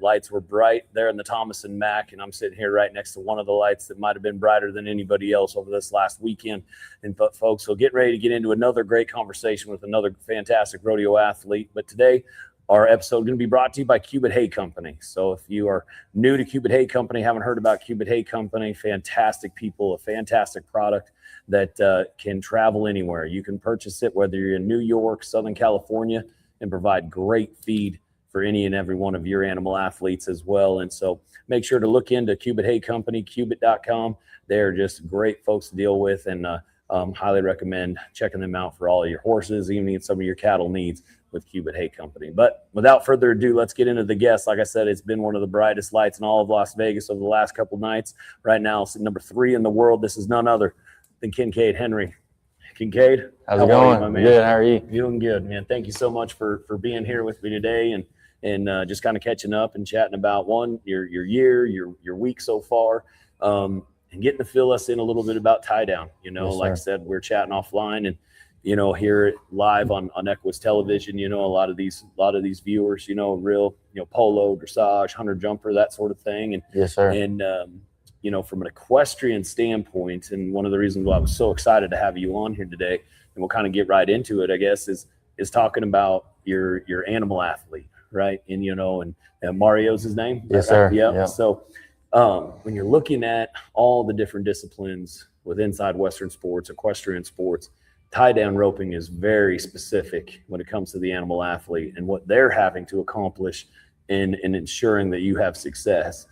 lights were bright there in the Thomas and Mack, and I'm sitting here right next to one of the lights that might have been brighter than anybody else over this last weekend. And folks, so get ready to get into another great conversation with another fantastic rodeo athlete. But today, our episode is going to be brought to you by Cubit Hay Company. So if you are new to Cubit Hay Company, haven't heard about Cubit Hay Company, fantastic people, a fantastic product that can travel anywhere. You can purchase it whether you're in New York, Southern California, and provide great feed for any and every one of your animal athletes as well. And so make sure to look into Cubit Hay Company, cubit.com. They're just great folks to deal with, and highly recommend checking them out for all of your horses, even some of your cattle needs with Cubit Hay Company. But without further ado, let's get into the guest. Like I said, it's been one of the brightest lights in all of Las Vegas over the last couple nights. Right now, it's number 3 in the world. This is none other than Kincaid Henry. Kincaid, how's it going? My man? Good. How are you? Doing good, man. Thank you so much for being here with me today and just kind of catching up and chatting about your year, your week so far, and getting to fill us in a little bit about tie down. You know, yes, like I said, we're chatting offline and here live on Equus Television. A lot of these viewers, real polo, dressage, hunter jumper, that sort of thing. And yes, sir. And from an equestrian standpoint, and one of the reasons why I was so excited to have you on here today, and we'll kind of get right into it, I guess, is talking about your animal athlete, right? And and Mario's his name. Yes, right? sir. Yep. Yep. So when you're looking at all the different disciplines with inside Western sports, equestrian sports, tie down roping is very specific when it comes to the animal athlete and what they're having to accomplish in ensuring that you have success.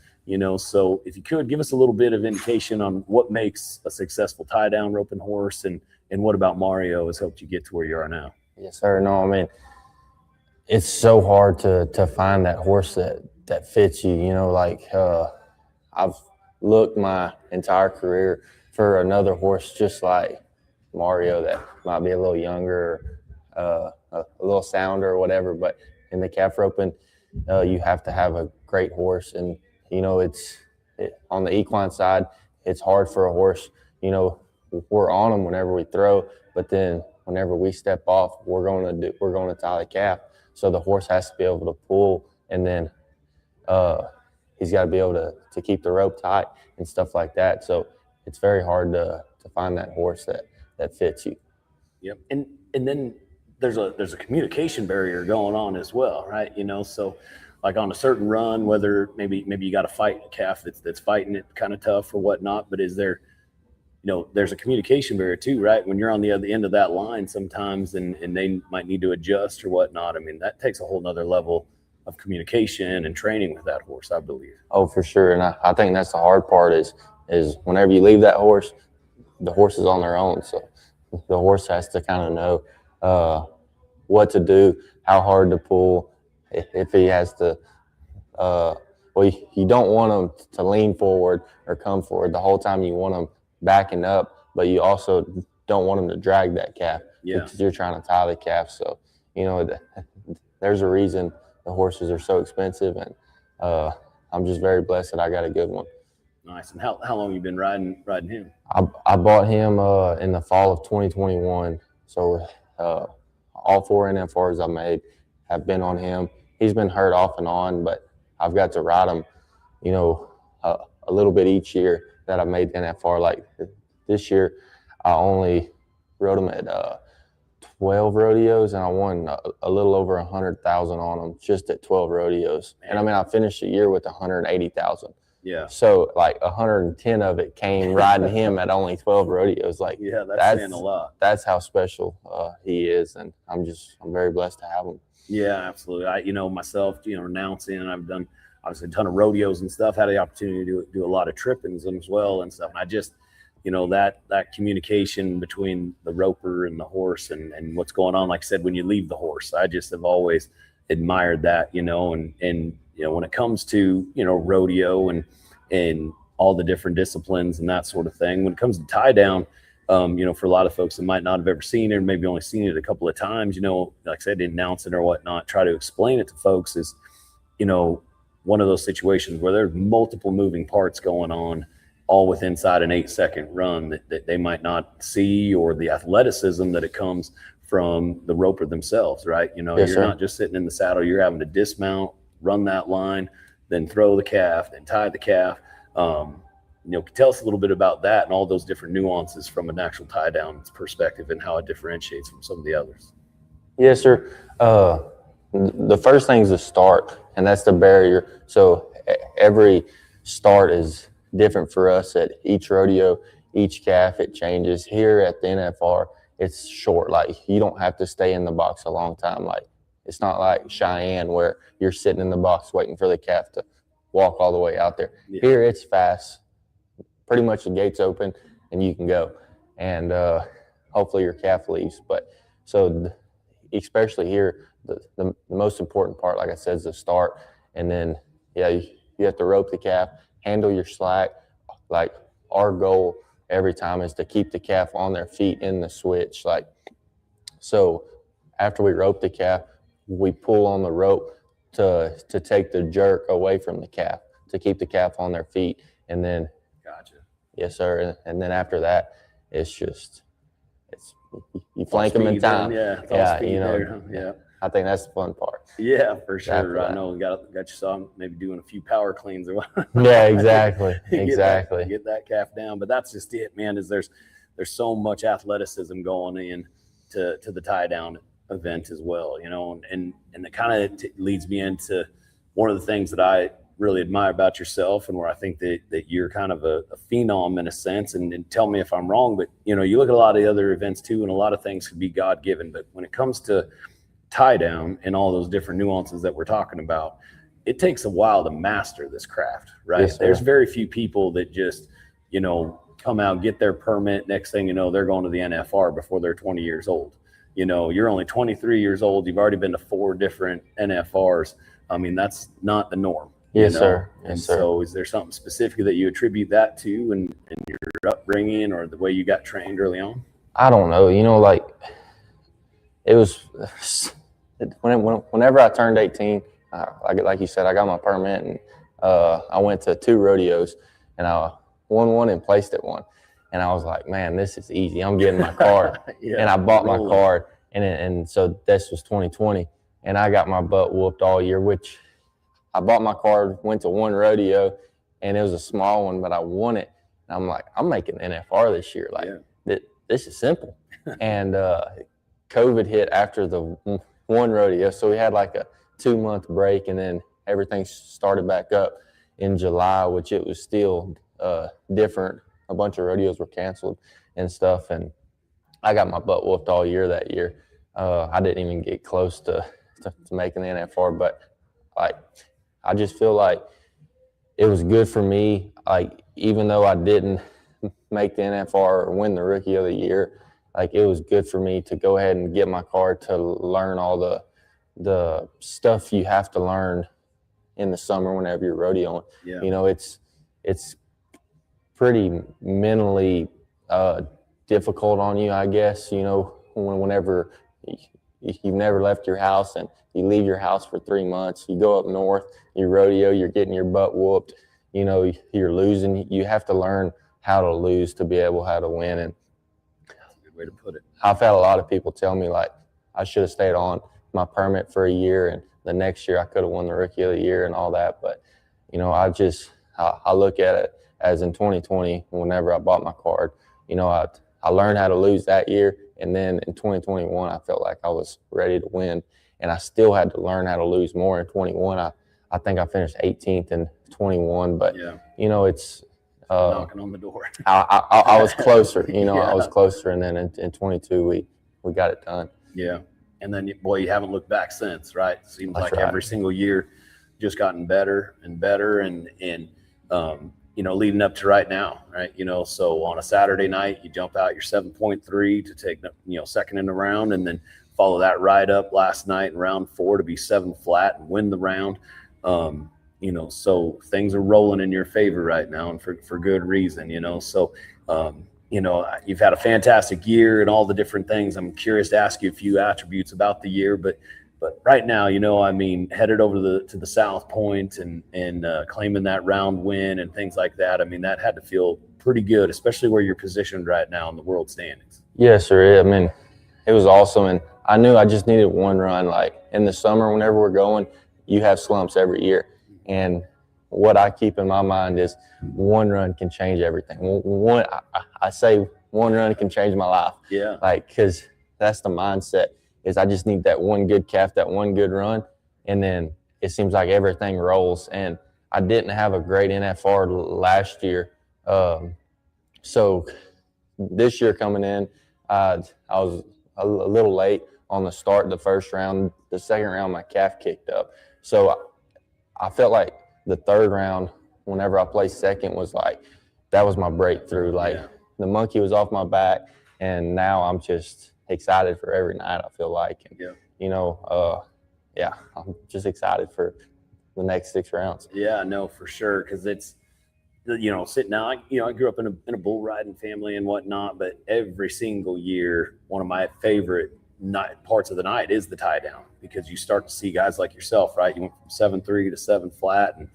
So if you could give us a little bit of indication on what makes a successful tie down roping horse, and what about Mario has helped you get to where you are now? Yes, sir. No, I mean, it's so hard to find that horse that fits you. I've looked my entire career for another horse just like Mario that might be a little younger, a little sounder or whatever. But in the calf roping, you have to have a great horse. And, on the equine side, it's hard for a horse. We're on them whenever we throw, but then whenever we step off, we're going to tie the calf. So the horse has to be able to pull, and then he's got to be able to keep the rope tight and stuff like that. So it's very hard to find that horse that fits you. Yep. And then there's a communication barrier going on as well, right? So like on a certain run, whether maybe you got to fight a calf that's fighting it kind of tough or whatnot, but is there, there's a communication barrier too, right? When you're on the other end of that line sometimes and they might need to adjust or whatnot. I mean, that takes a whole nother level of communication and training with that horse, I believe. Oh, for sure. And I think that's the hard part is whenever you leave that horse, the horse is on their own. So the horse has to kind of know what to do, how hard to pull, if he has to. You don't want him to lean forward or come forward the whole time. You want him backing up, but you also don't want him to drag that calf because you're trying to tie the calf. So, there's a reason the horses are so expensive, and I'm just very blessed that I got a good one. Nice. And how long have you been riding him? I bought him in the fall of 2021. So all 4 NFRs I made have been on him. He's been hurt off and on, but I've got to ride him, a little bit each year that I made the NFR. Like this year, I only rode him at 12 rodeos, and I won a little over 100,000 on them just at 12 rodeos. Man. And I mean, I finished the year with 180,000. Yeah. So like 110 of it came riding him at only 12 rodeos. Like, that's saying a lot. That's how special he is, and I'm very blessed to have him. Yeah, absolutely. I, myself, renouncing, and I've done obviously a ton of rodeos and stuff. Had the opportunity to do a lot of trippings as well and stuff. And I just, that communication between the roper and the horse and what's going on. Like I said, when you leave the horse, I just have always admired that, and when it comes to, rodeo and all the different disciplines and that sort of thing, when it comes to tie down, for a lot of folks that might not have ever seen it or maybe only seen it a couple of times, like I said, didn't announce it or whatnot, try to explain it to folks is, one of those situations where there's multiple moving parts going on all within inside an 8-second run that they might not see, or the athleticism that it comes from the roper themselves, right? Yes, you're sir. not just sitting in the saddle, you're having to dismount, run that line, then throw the calf, then tie the calf. Tell us a little bit about that and all those different nuances from an actual tie down perspective and how it differentiates from some of the others. Yes, sir. The first thing is the start, and that's the barrier. So every start is different for us at each rodeo, each calf, it changes. Here at the NFR, it's short. Like, you don't have to stay in the box a long time. Like, it's not like Cheyenne where you're sitting in the box waiting for the calf to walk all the way out there. Yeah. Here, it's fast. Pretty much the gate's open and you can go. And hopefully your calf leaves. But so especially here, the most important part, like I said, is the start. And then, you have to rope the calf, handle your slack. Like, our goal every time is to keep the calf on their feet in the switch. Like, so after we rope the calf, we pull on the rope to take the jerk away from the calf, to keep the calf on their feet. And then, gotcha. Yes, sir. And then after that, it's you flank them in time. Yeah. Yeah. I think that's the fun part. Yeah, for sure. I know we got you saw maybe doing a few power cleans or what. Yeah, exactly. Exactly. Get that calf down. But that's just it, man, is there's so much athleticism going in to the tie down event as well, and it kind of leads me into one of the things that I really admire about yourself, and where I think that you're kind of a phenom in a sense, and tell me if I'm wrong, but you look at a lot of the other events too, and a lot of things could be God-given, but when it comes to tie down and all those different nuances that we're talking about, it takes a while to master this craft, right? Yes, there's very few people that just come out, get their permit, next thing you know, they're going to the NFR before they're 20 years old. You're only 23 years old, you've already been to 4 different NFRs. I mean, that's not the norm. Yes, sir. And so is there something specific that you attribute that to in your upbringing or the way you got trained early on? I don't know. Like, it was whenever I turned 18, like you said, I got my permit, and I went to 2 rodeos, and I won one and placed at one. And I was like, man, this is easy. I'm getting my card. And I bought my card. And so this was 2020. And I got my butt whooped all year, which I bought my card, went to 1 rodeo, and it was a small one, but I won it. And I'm like, I'm making NFR this year. Like, this is simple. And COVID hit after the 1 rodeo. So we had like a 2-month break, and then everything started back up in July, which it was still different. A bunch of rodeos were canceled and stuff. And I got my butt whooped all year that year. I didn't even get close to making the NFR, but like, I just feel like it was good for me. Like, even though I didn't make the NFR or win the Rookie of the Year, like, it was good for me to go ahead and get my card, to learn all the stuff you have to learn in the summer whenever you're rodeoing. Yeah. It's pretty mentally difficult on you, I guess, whenever you've never left your house and you leave your house for 3 months, you go up north, you rodeo, you're getting your butt whooped, you're losing. You have to learn how to lose to be able how to win. And that's a good way to put it. I've had a lot of people tell me, like, I should have stayed on my permit for a year, and the next year I could have won the Rookie of the Year and all that. But, I look at it as in 2020, whenever I bought my card, I learned how to lose that year. And then in 2021, I felt like I was ready to win. And I still had to learn how to lose more in 21. I think I finished 18th in 21. But, it's knocking on the door. I was closer, I was closer. And then in 22, we got it done. Yeah. And then, boy, you haven't looked back since, right? It seems That's like right. Every single year just gotten better and better. And leading up to right now, right? So on a Saturday night, you jump out your 7.3 to take, second in the round, and then follow that ride up last night in round 4 to be 7 flat and win the round. So things are rolling in your favor right now, and for good reason, So, you've had a fantastic year and all the different things. I'm curious to ask you a few attributes about the year, but right now, headed over to the South Point and claiming that round win and things like that. I mean, that had to feel pretty good, especially where you're positioned right now in the world standings. Yes, sir. I mean, it was awesome. And I knew I just needed one run. Like, in the summer, whenever we're going, you have slumps every year. And what I keep in my mind is one run can change everything. I say one run can change my life. Yeah. Like, because that's the mindset is I just need that one good calf, that one good run, and then it seems like everything rolls. And I didn't have a great NFR last year. So this year coming in, I was a little late on the start, the first round. The second round, my calf kicked up. So I felt like the third round, whenever I placed second, was like, that was my breakthrough. Like the monkey was off my back, and now I'm just excited for every night, I feel like. And, you know, I'm just excited for the next 6 rounds. Yeah, no, for sure. Because it's, you know, sitting down, I grew up in a bull riding family and whatnot, but every single year, one of my favorite parts of the night is the tie down, because you start to see guys like yourself, right? You went from 7-3 to 7 flat, and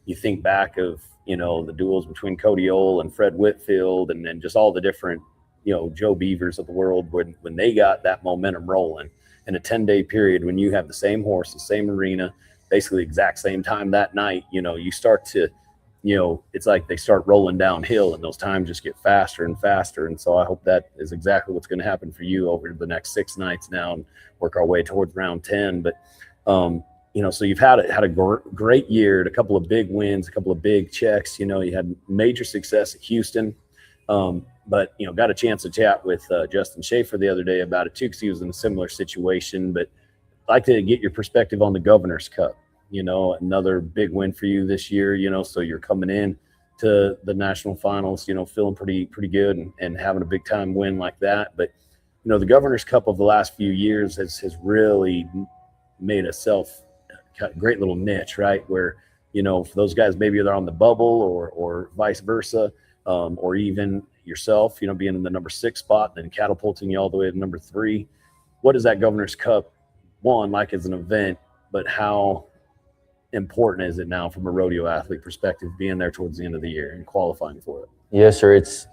you think back of, you know, the duels between Cody Wood and Fred Whitfield, and then just all the different, you know, Joe Beavers of the world, when they got that momentum rolling in a 10-day period, when you have the same horse, the same arena, basically exact same time that night, you know, you start to, you know, it's like they start rolling downhill, and those times just get faster and faster. And so I hope that is exactly what's going to happen for you over the next 6 nights now, and work our way towards round 10. But, you know, so you've had a great year, a couple of big wins, a couple of big checks. You know, you had major success at Houston. But, you know, got a chance to chat with Justin Schaefer the other day about it too, because he was in a similar situation. But I'd like to get your perspective on the Governor's Cup. You know, another big win for you this year, you know, so you're coming in to the national finals, you know, feeling pretty good, and having a big time win like that. But, you know, the Governor's Cup of the last few years has really made itself a great little niche, right? Where, you know, for those guys, maybe they're on the bubble or vice versa, or even yourself, you know, being in the number 6 spot, then catapulting you all the way to number 3. What is that Governor's Cup, one, like as an event, but how important is it now from a rodeo athlete perspective, being there towards the end of the year and qualifying for it? Yes, sir. It's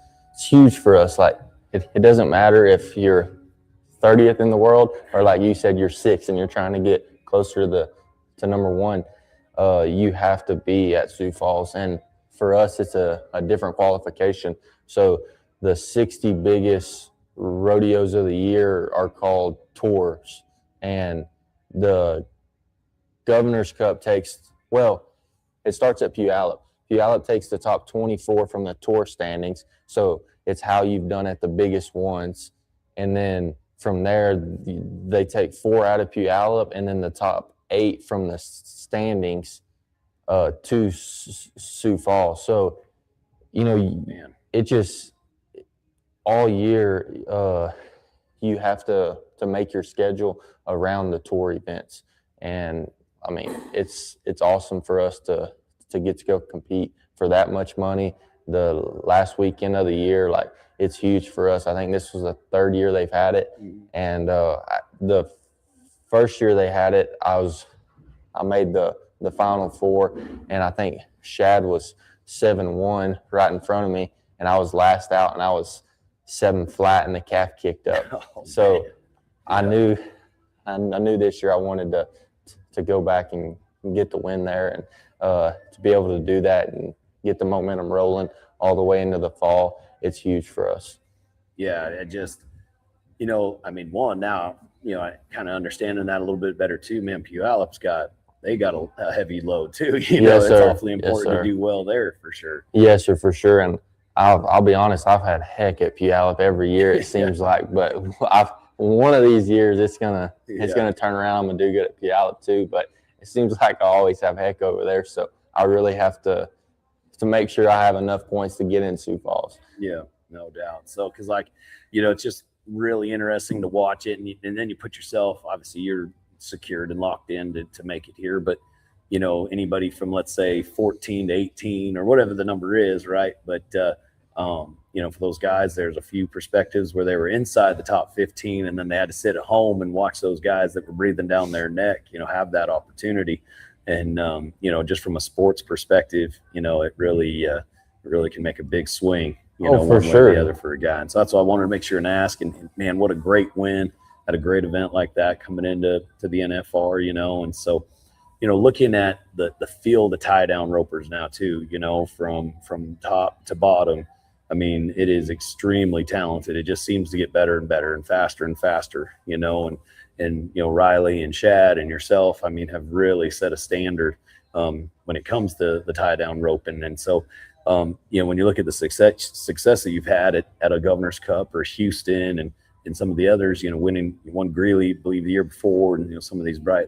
huge for us. Like it doesn't matter if you're 30th in the world, or like you said, you're 6th and you're trying to get closer to number 1. You have to be at Sioux Falls. And for us, it's a different qualification. So the 60 biggest rodeos of the year are called tours, and the Governor's Cup it starts at Puyallup. Puyallup takes the top 24 from the tour standings. So it's how you've done at the biggest ones. And then from there, they take 4 out of Puyallup, and then the top 8 from the standings to Sioux Falls. So, you know, it just all year you have to make your schedule around the tour events. And I mean, it's awesome for us to get to go compete for that much money. The last weekend of the year, like, it's huge for us. I think this was the 3rd year they've had it. And the first year they had it, I made the Final 4, and I think Shad was 7-1 right in front of me, and I was last out, and I was 7 flat, and the calf kicked up. So I knew this year I wanted to go back and get the win there, and to be able to do that and get the momentum rolling all the way into the fall, it's huge for us. Yeah, it just, you know, I mean, one, now, you know, I kind of understanding that a little bit better too, man. Puyallup's got a heavy load too. You know, it's awfully important to do well there for sure. Yes, sir, for sure. And I'll be honest, I've had heck at Puyallup every year, it seems like, but one of these years it's gonna turn around. I'm gonna do good at Puyallup too, but it seems like I always have heck over there. So I really have to make sure I have enough points to get in Sioux Falls. Yeah, no doubt. So, because, like, you know, it's just really interesting to watch it, and then you put yourself, obviously you're secured and locked in to make it here, but, you know, anybody from, let's say, 14 to 18 or whatever the number is, right? But you know, for those guys, there's a few perspectives where they were inside the top 15, and then they had to sit at home and watch those guys that were breathing down their neck, you know, have that opportunity. And you know, just from a sports perspective, you know, it really can make a big swing, you know, one way or the other for a guy. And so that's why I wanted to make sure and ask. And man, what a great win at a great event like that coming into the NFR, you know. And so looking at the field of tie down ropers now too, from top to bottom, I mean, it is extremely talented. It just seems to get better and better and faster, and Riley and Shad and yourself, I mean, have really set a standard when it comes to the tie down roping. And so, when you look at the success that you've had at a Governor's Cup or Houston and some of the others, winning, you won Greeley, I believe, the year before, and some of these bright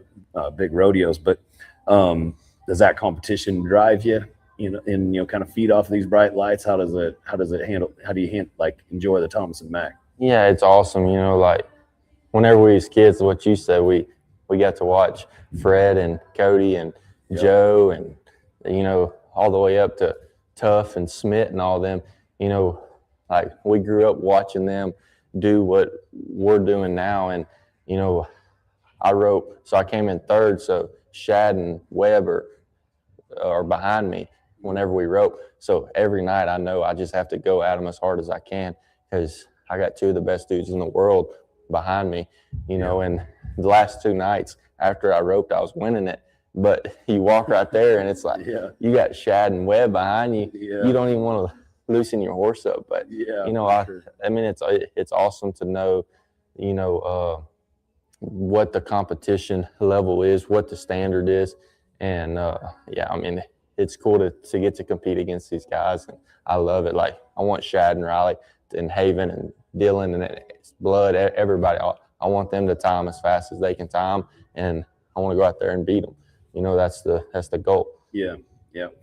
big rodeos. But does that competition drive you, and kind of feed off of these bright lights? How do you enjoy the Thomas and Mack? Yeah, it's awesome. Like whenever we was kids, what you said, we got to watch Fred and Cody and Joe and all the way up to Tuff and Smith and all them. Like we grew up watching them do what we're doing now. And I rope, so I came in third, so Shad and Webb are behind me whenever we rope. So every night I know I just have to go at them as hard as I can because I got two of the best dudes in the world behind me, and the last two nights after I roped, I was winning it. But you walk right there and it's like you got Shad and Webb behind you. Yeah. You don't even want to loosen your horse up. But I mean, it's awesome to know, what the competition level is, what the standard is, and I mean, it's cool to get to compete against these guys, and I love it. Like I want Shad and Riley and Haven and Dylan and Blood, everybody. I want them to time as fast as they can time, and I want to go out there and beat them. That's the goal. Yeah,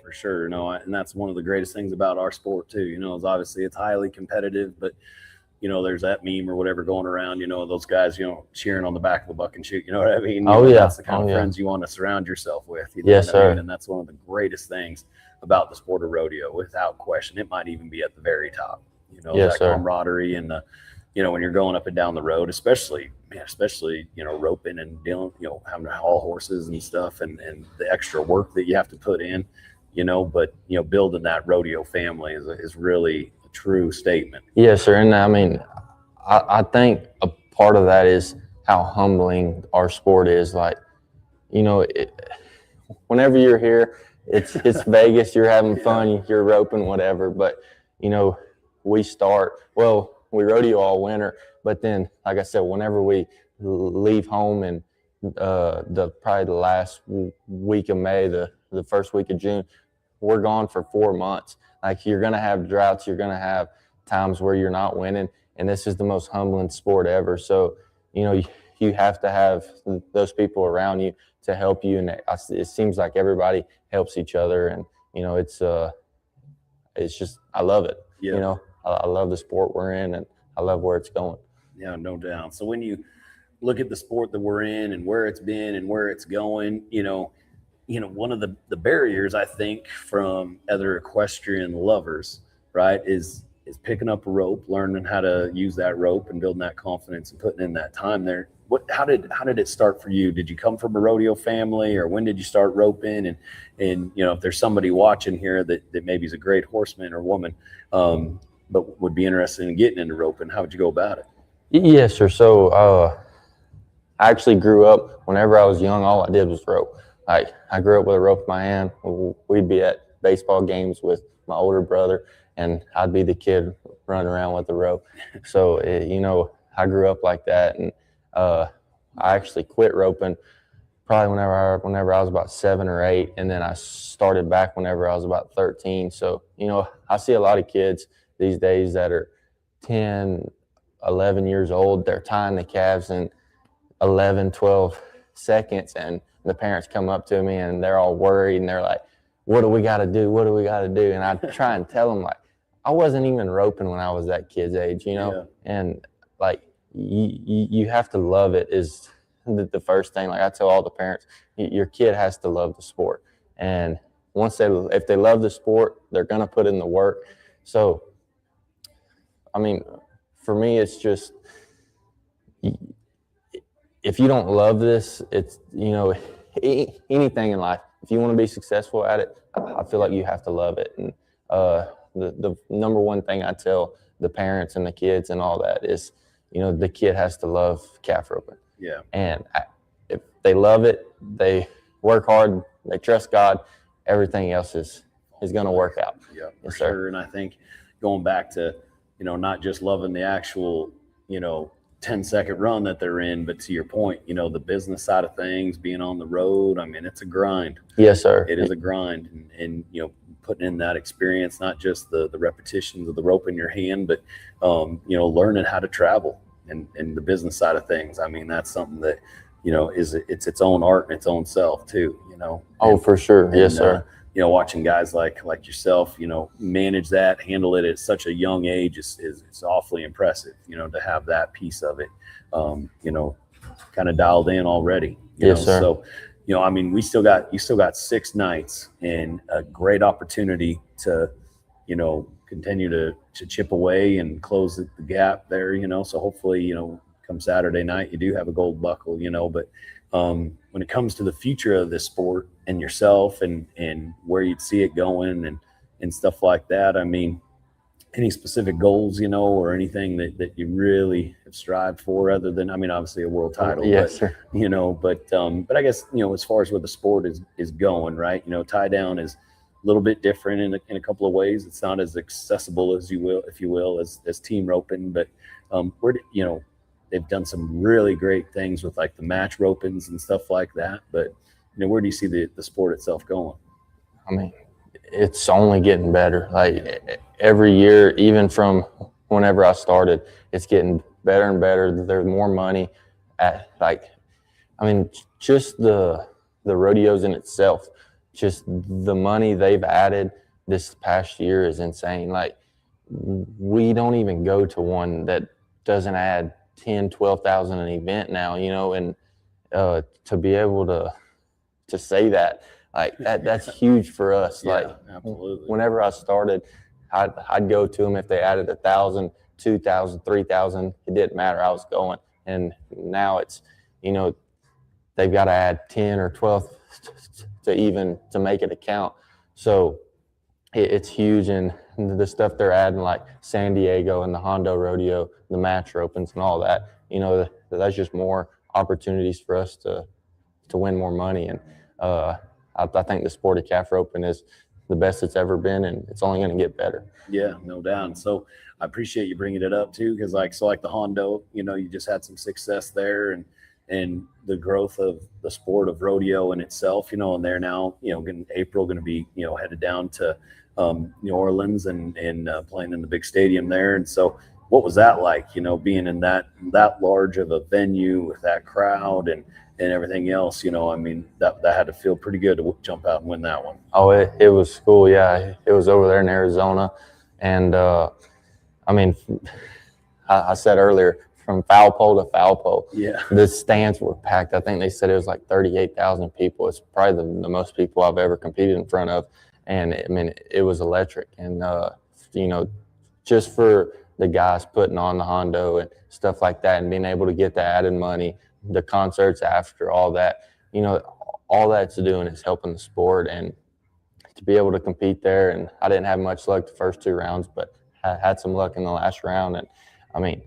for sure. And that's one of the greatest things about our sport too. Is obviously it's highly competitive, but there's that meme or whatever going around. Those guys, cheering on the back of the buck and shoot. You know what I mean? That's the kind of friends you want to surround yourself with. Yes, sir. And that's one of the greatest things about the sport of rodeo, without question. It might even be at the very top. Yes, that camaraderie and the. When you're going up and down the road, especially roping and dealing, having to haul horses and stuff, and the extra work that you have to put in, but building that rodeo family is really a true statement. Yes, sir. And I mean, I think a part of that is how humbling our sport is. Like, whenever you're here, it's Vegas, you're having fun, you're roping, whatever. But we rodeo all winter, but then, like I said, whenever we leave home and probably the last week of May, the first week of June, we're gone for 4 months. Like you're gonna have droughts, you're gonna have times where you're not winning, and this is the most humbling sport ever. So you have to have those people around you to help you, and it seems like everybody helps each other, and it's just I love it. I love the sport we're in, and I love where it's going. Yeah, no doubt. So when you look at the sport that we're in and where it's been and where it's going, one of the barriers, I think, from other equestrian lovers, right, is picking up a rope, learning how to use that rope and building that confidence and putting in that time there. How did it start for you? Did you come from a rodeo family, or when did you start roping? And if there's somebody watching here that maybe is a great horseman or woman, but would be interested in getting into roping, how would you go about it? Yes, sir. So I actually grew up, whenever I was young, all I did was rope. Like I grew up with a rope in my hand. We'd be at baseball games with my older brother, and I'd be the kid running around with the rope. So, I grew up like that, and I actually quit roping probably whenever I was about 7 or 8, and then I started back whenever I was about 13. So, I see a lot of kids these days that are 10, 11 years old. They're tying the calves in 11, 12 seconds, and the parents come up to me and they're all worried and they're like, what do we got to do? What do we got to do? And I try and tell them, like, I wasn't even roping when I was that kid's age, and like you have to love it is the first thing. Like I tell all the parents, your kid has to love the sport. And if they love the sport, they're going to put in the work. So, I mean, for me, it's just, if you don't love this, it's, anything in life, if you want to be successful at it, I feel like you have to love it. And the number one thing I tell the parents and the kids and all that is, the kid has to love calf roping. Yeah. And if they love it, work hard, they trust God, everything else is going to work out. Yeah, for Yes, sir. sure. And I think going back to, not just loving the actual, 10-second run that they're in, but to your point, the business side of things, being on the road, I mean, it's a grind. Yes, sir. It is a grind. And putting in that experience, not just the repetitions of the rope in your hand, but, learning how to travel and the business side of things. I mean, that's something that, it's its own art and its own self too, Oh, for sure. Yes, sir. Watching guys like yourself, manage that, handle it at such a young age is awfully impressive, to have that piece of it, kind of dialed in already. Yes, sir. So, I mean, you still got 6 nights and a great opportunity to, continue to chip away and close the gap there, so hopefully, come Saturday night, you do have a gold buckle, but when it comes to the future of this sport and yourself and where you'd see it going and stuff like that, I mean, any specific goals, or anything that you really have strived for other than, I mean, obviously a world title, yes, but, sir. But I guess, as far as where the sport is going, right, tie down is a little bit different in a couple of ways. It's not as accessible as if you will, as team roping, but they've done some really great things with like the match ropings and stuff like that. But, where do you see the sport itself going? I mean, it's only getting better. Like every year, even from whenever I started, it's getting better and better. There's more money just the rodeos in itself, just the money they've added this past year is insane. Like we don't even go to one that doesn't add 10, 12,000 an event now, and to be able to say that, like that's huge for us. Yeah, like absolutely. Whenever I started, I'd go to them if they added 1,000, 2,000, 3,000. It didn't matter. I was going. And now it's, they've got to add 10 or 12 to make it account. So it's huge. And the stuff they're adding, like San Diego and the Hondo Rodeo, the match ropings and all that, that's just more opportunities for us to win more money. And I think the sport of calf roping is the best it's ever been, and it's only going to get better. Yeah, no doubt. So I appreciate you bringing it up too, because like the Hondo, you just had some success there, and the growth of the sport of rodeo in itself, and they're now, in April going to be, headed down to New Orleans and playing in the big stadium there. And so what was that like, being in that large of a venue with that crowd and everything else, I mean, that had to feel pretty good to jump out and win that one. Oh, it was cool. Yeah, it was over there in Arizona. And, I mean, I said earlier, from foul pole to foul pole, yeah, the stands were packed. I think they said it was like 38,000 people. It's probably the most people I've ever competed in front of. And, I mean, it was electric. And, just for the guys putting on the Hondo and stuff like that and being able to get the added money, the concerts after, all that, all that's doing is helping the sport. And to be able to compete there, and I didn't have much luck the first 2 rounds, but I had some luck in the last round. And I mean,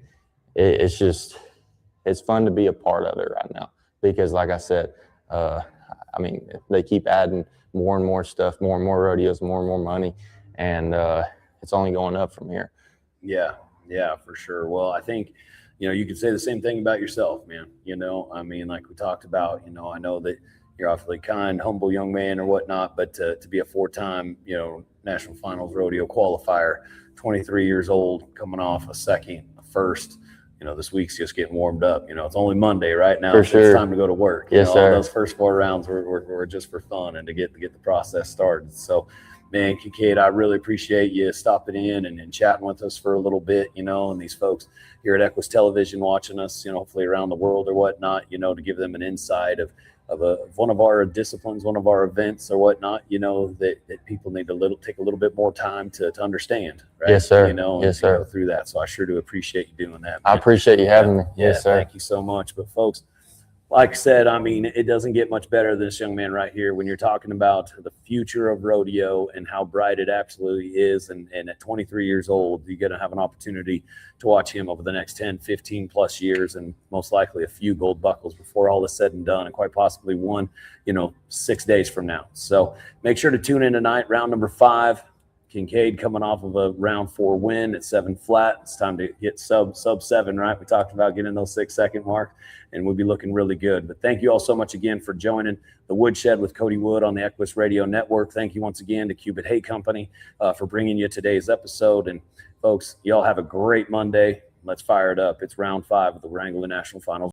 it's fun to be a part of it right now, because like I said, I mean, they keep adding more and more stuff, more and more rodeos, more and more money, and it's only going up from here. Yeah, for sure. Well, I think, you could say the same thing about yourself, man. I mean, like we talked about, I know that you're awfully kind, humble young man or whatnot, but to be a 4-time, national finals rodeo qualifier, 23 years old, coming off a second, a first, this week's just getting warmed up. It's only Monday right now. For sure. It's time to go to work. Yes, sir. Those first 4 rounds were just for fun and to get the process started. So, man, Kincaid, I really appreciate you stopping in and chatting with us for a little bit, and these folks here at Equus Television watching us, hopefully around the world or whatnot, to give them an insight of one of our disciplines, one of our events or whatnot, that people need to take a little bit more time to understand, right? Yes, sir. And yes, sir. Go through that. So I sure do appreciate you doing that, man. I appreciate you having me. Yeah, Yes, sir. Thank you so much. But folks, like I said, I mean, it doesn't get much better than this young man right here when you're talking about the future of rodeo and how bright it absolutely is. And at 23 years old, you're going to have an opportunity to watch him over the next 10, 15 plus years, and most likely a few gold buckles before all is said and done, and quite possibly one, 6 days from now. So make sure to tune in tonight, round number 5. Kincaid coming off of a round 4 win at 7 flat. It's time to get sub 7, right? We talked about getting those 6-second mark, and we'll be looking really good. But thank you all so much again for joining the Woodshed with Cody Wood on the Equus Radio Network. Thank you once again to Cubit Hay Company for bringing you today's episode. And folks, y'all have a great Monday. Let's fire it up. It's round 5 of the Wrangler National Finals.